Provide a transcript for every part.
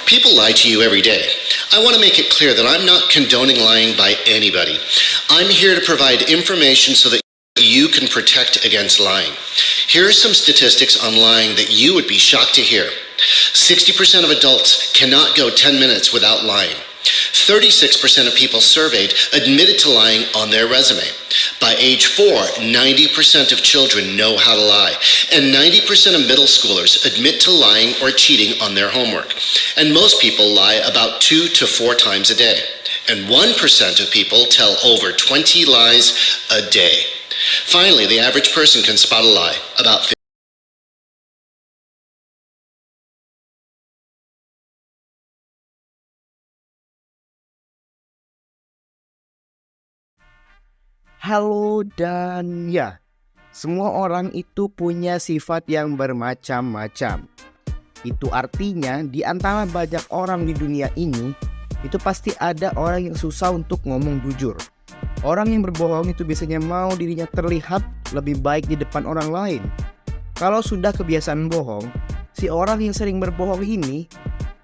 People lie to you every day. I want to make it clear that I'm not condoning lying by anybody. I'm here to provide information so that you can protect against lying. Here are some statistics on lying that you would be shocked to hear. 60% of adults cannot go 10 minutes without lying. 36% of people surveyed admitted to lying on their resume. By age 4, 90% of children know how to lie, and 90% of middle schoolers admit to lying or cheating on their homework. And most people lie about 2 to 4 times a day. And 1% of people tell over 20 lies a day. Finally, the average person can spot a lie about 50. Halo dan ya, semua orang itu punya sifat yang bermacam-macam. Itu artinya di antara banyak orang di dunia ini, itu pasti ada orang yang susah untuk ngomong jujur. Orang yang berbohong itu biasanya mau dirinya terlihat lebih baik di depan orang lain. Kalau sudah kebiasaan bohong, si orang yang sering berbohong ini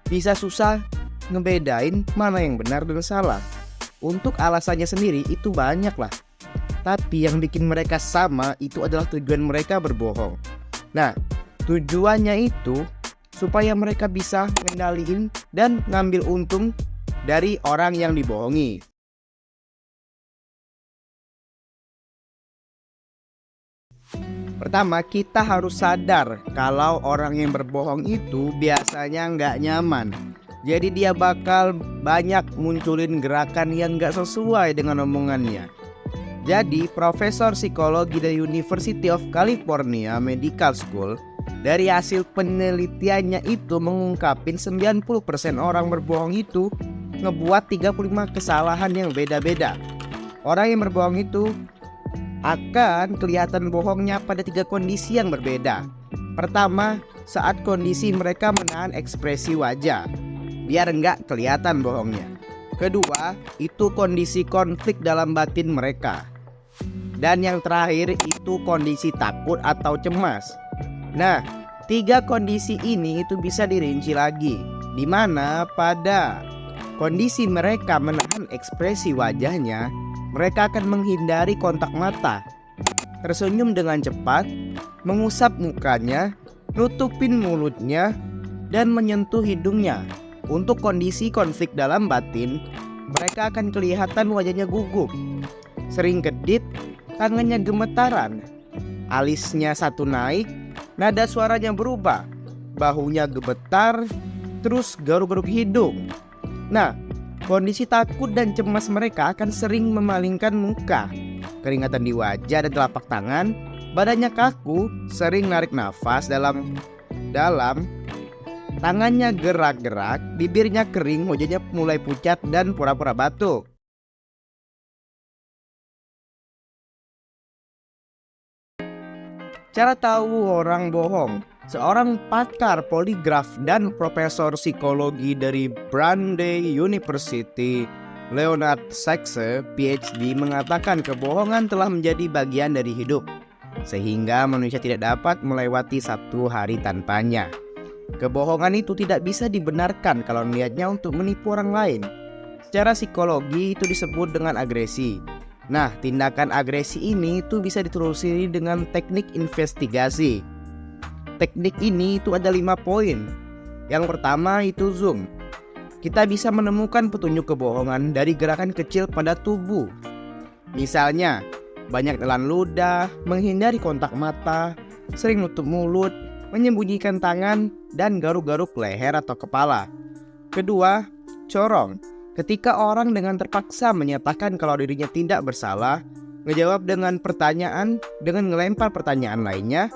bisa susah ngebedain mana yang benar dan salah. Untuk alasannya sendiri itu banyak lah. Tapi yang bikin mereka sama itu adalah tujuan mereka berbohong. Nah, tujuannya itu supaya mereka bisa mengendalikan dan ngambil untung dari orang yang dibohongi. Pertama, kita harus sadar kalau orang yang berbohong itu biasanya nggak nyaman. Jadi dia bakal banyak munculin gerakan yang nggak sesuai dengan omongannya. Jadi, Profesor Psikologi dari University of California Medical School dari hasil penelitiannya itu mengungkapin 90% orang berbohong itu ngebuat 35 kesalahan yang beda-beda. Orang yang berbohong itu akan kelihatan bohongnya pada 3 kondisi yang berbeda. Pertama, saat kondisi mereka menahan ekspresi wajah, biar nggak kelihatan bohongnya. Kedua, itu kondisi konflik dalam batin mereka. Dan yang terakhir itu kondisi takut atau cemas. Nah, 3 kondisi ini itu bisa dirinci lagi, di mana pada kondisi mereka menahan ekspresi wajahnya, mereka akan menghindari kontak mata, tersenyum dengan cepat, mengusap mukanya, nutupin mulutnya, dan menyentuh hidungnya. Untuk kondisi konflik dalam batin, mereka akan kelihatan wajahnya gugup, sering kedip, tangannya gemetaran, alisnya satu naik, nada suaranya berubah, bahunya gemetar, terus garuk-garuk hidung. Nah, kondisi takut dan cemas mereka akan sering memalingkan muka, keringatan di wajah dan telapak tangan, badannya kaku, sering narik nafas dalam, tangannya gerak-gerak, bibirnya kering, wajahnya mulai pucat dan pura-pura batuk. Cara tahu orang bohong. Seorang pakar poligraf dan profesor psikologi dari Brandeis University, Leonard Saxe, PhD, mengatakan kebohongan telah menjadi bagian dari hidup, sehingga manusia tidak dapat melewati satu hari tanpanya. Kebohongan itu tidak bisa dibenarkan kalau niatnya untuk menipu orang lain. Secara psikologi itu disebut dengan agresi. Nah, tindakan agresi ini itu bisa ditelusuri dengan teknik investigasi. Teknik ini itu ada 5 poin. Yang pertama itu zoom. Kita bisa menemukan petunjuk kebohongan dari gerakan kecil pada tubuh. Misalnya, banyak telan ludah, menghindari kontak mata, sering nutup mulut, menyembunyikan tangan, dan garuk-garuk leher atau kepala. Kedua, corong. Ketika orang dengan terpaksa menyatakan kalau dirinya tidak bersalah, ngejawab dengan pertanyaan dengan ngelempar pertanyaan lainnya,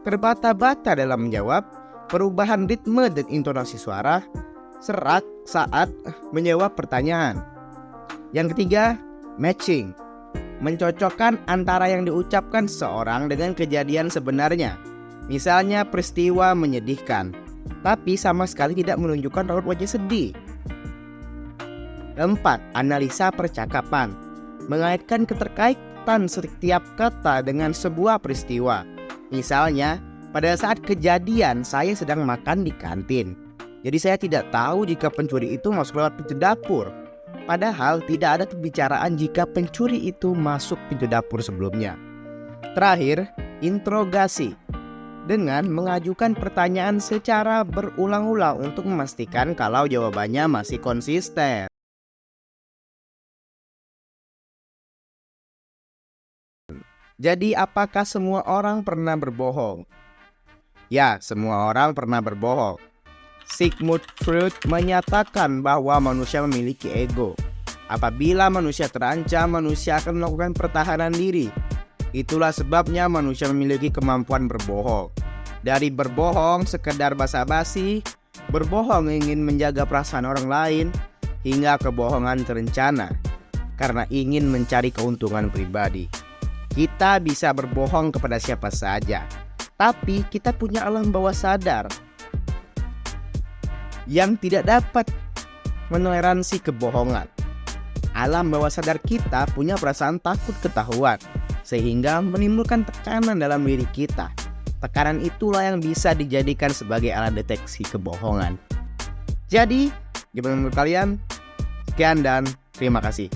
terbata-bata dalam menjawab, perubahan ritme dan intonasi suara, serak saat menjawab pertanyaan. Yang ketiga, matching. Mencocokkan antara yang diucapkan seseorang dengan kejadian sebenarnya. Misalnya peristiwa menyedihkan, tapi sama sekali tidak menunjukkan raut wajah sedih. 4. Analisa percakapan. Mengaitkan keterkaitan setiap kata dengan sebuah peristiwa. Misalnya, pada saat kejadian saya sedang makan di kantin. Jadi saya tidak tahu jika pencuri itu masuk lewat pintu dapur. Padahal tidak ada pembicaraan jika pencuri itu masuk pintu dapur sebelumnya. Terakhir, interogasi. Dengan mengajukan pertanyaan secara berulang-ulang untuk memastikan kalau jawabannya masih konsisten. Jadi apakah semua orang pernah berbohong? Ya, semua orang pernah berbohong. Sigmund Freud menyatakan bahwa manusia memiliki ego. Apabila manusia terancam, manusia akan melakukan pertahanan diri. Itulah sebabnya manusia memiliki kemampuan berbohong. Dari berbohong sekedar basa-basi, berbohong ingin menjaga perasaan orang lain, hingga kebohongan terencana karena ingin mencari keuntungan pribadi. Kita bisa berbohong kepada siapa saja, tapi kita punya alam bawah sadar yang tidak dapat menoleransi kebohongan. Alam bawah sadar kita punya perasaan takut ketahuan, sehingga menimbulkan tekanan dalam diri kita. Tekanan itulah yang bisa dijadikan sebagai alat deteksi kebohongan. Jadi, gimana menurut kalian? Sekian dan terima kasih.